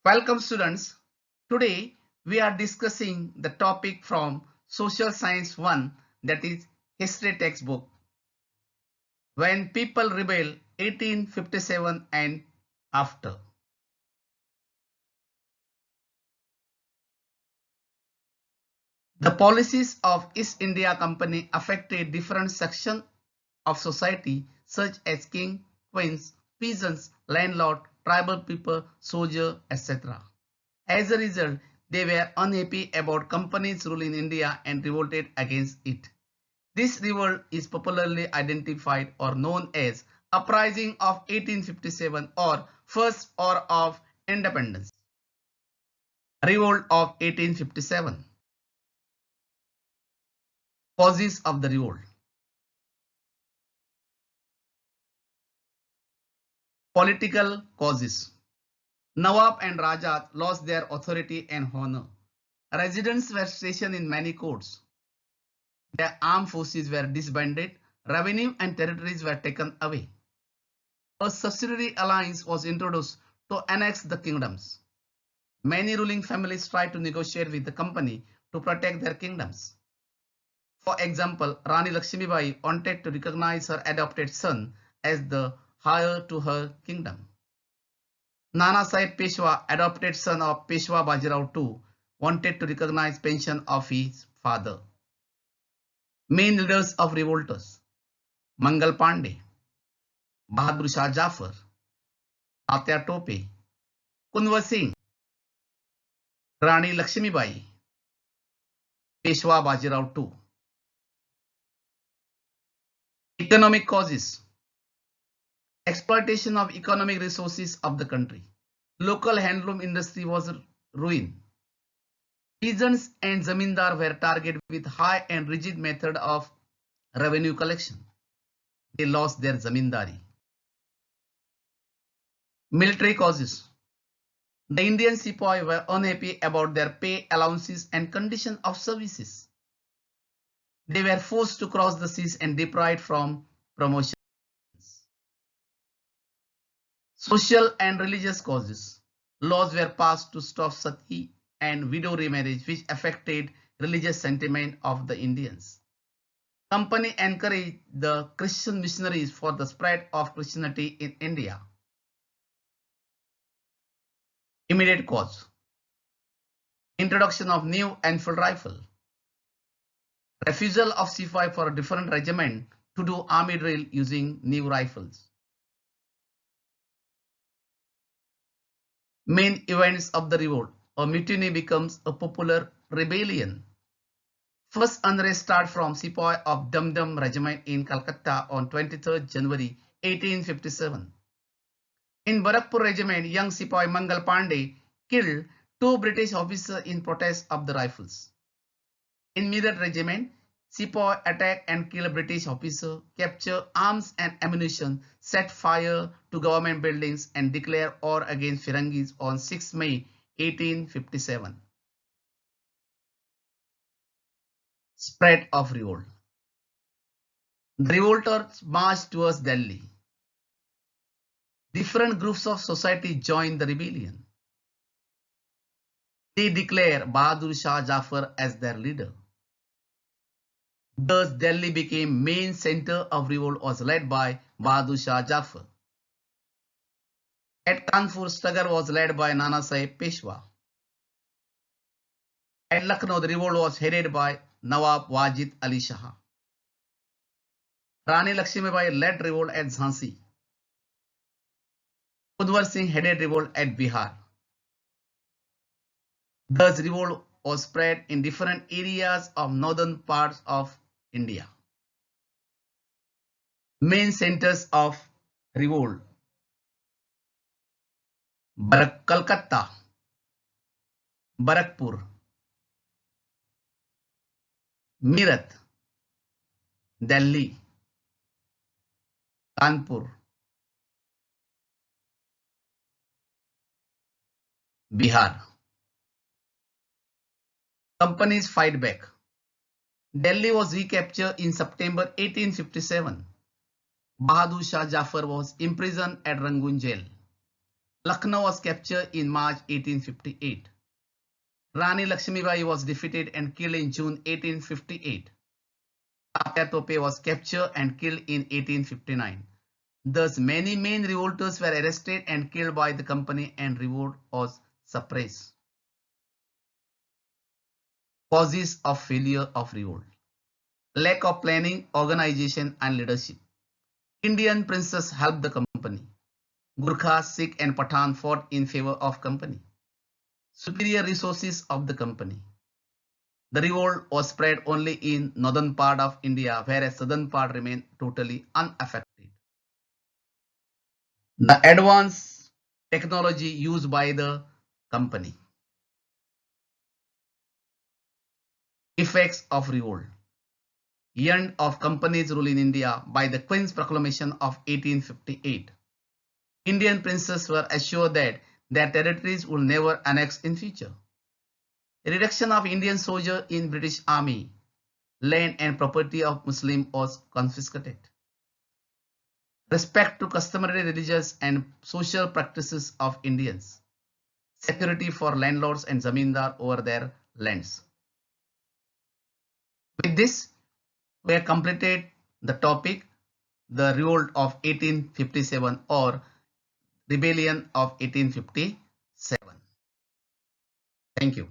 Welcome students. Today we are discussing the topic from Social Science 1, that is history textbook. When people rebel 1857 and after. The policies of East India Company affected different sections of society such as king, queens, peasants, landlord, tribal people, soldier, etc. As a result, they were unhappy about company's rule in India and revolted against it. This revolt is popularly identified or known as Uprising of 1857 or First War of Independence. Revolt of 1857. Causes of the revolt. Political causes. Nawab and Rajas lost their authority and honor. Residents were stationed in many courts. Their armed forces were disbanded. Revenue and territories were taken away. A subsidiary alliance was introduced to annex the kingdoms. Many ruling families tried to negotiate with the company to protect their kingdoms. For example, Rani Lakshmibai wanted to recognize her adopted son as the heir to her kingdom. Nana Sahib Peshwa, adopted son of Peshwa Bajirao II, wanted to recognize pension of his father. Main leaders of revolters: Mangal Pandey, Bahadur Shah Jafar, Tatya Tope, Kunwar Singh, Rani Lakshmibai, Peshwa Bajirao II. Economic causes: exploitation of economic resources of the country. Local handloom industry was ruined. Peasants and zamindar were targeted with high and rigid method of revenue collection. They lost their zamindari. Military causes: the Indian sepoy were unhappy about their pay, allowances and condition of services. They were forced to cross the seas and deprived from promotions. Social and religious causes: laws were passed to stop sati and widow remarriage, which affected religious sentiment of the Indians. Company encouraged the Christian missionaries for the spread of Christianity in India. Immediate cause: introduction of new Enfield rifle, refusal of sepoy for a different regiment to do army drill using new rifles. Main events of the revolt: a mutiny becomes a popular rebellion. First unrest started from sepoy of Dum Dum Regiment in Calcutta on 23rd January 1857. In Barakpur Regiment, young sepoy Mangal Pandey killed two British officers in protest of the rifles. In Meerut Regiment, sepoy attacked and killed British officer, captured arms and ammunition, set fire to government buildings and declared war against Firangis on 6 May 1857. Spread of revolt. The revolters marched towards Delhi. Different groups of society joined the rebellion. They declare Bahadur Shah Jafar as their leader. Thus, Delhi became main center of revolt was led by Bahadur Shah Jafar. At Kanpur, struggle was led by Nana Sahib Peshwa. At Lucknow, the revolt was headed by Nawab Wajid Ali Shah. Rani Lakshmibai led revolt at Jhansi. Kunwar Singh headed revolt at Bihar. Thus, revolt was spread in different areas of northern parts of India. Main centers of revolt: Calcutta, Barakpur, Meerut, Delhi, Kanpur, Bihar. Companies fight back. Delhi was recaptured in September 1857. Bahadur Shah Jafar was imprisoned at Rangoon jail. Lucknow was captured in March 1858. Rani Lakshmibai was defeated and killed in June 1858. Tatya Tope was captured and killed in 1859. Thus, many main revolters were arrested and killed by the company and revolt was suppressed. Causes of failure of revolt. Lack of planning, organization and leadership. Indian princes helped the company. Gurkha, Sikh and Pathan fought in favor of company. Superior resources of the company. The revolt was spread only in northern part of India, whereas southern part remained totally unaffected. The advanced technology used by the company. Effects of revolt. End of company's rule in India by the Queen's Proclamation of 1858. Indian princes were assured that their territories would never annex in future. Reduction of Indian soldiers in British Army. Land and property of Muslim was confiscated. Respect to customary religious and social practices of Indians. Security for landlords and zamindar over their lands. With this, we have completed the topic, the revolt of 1857 or rebellion of 1857. Thank you.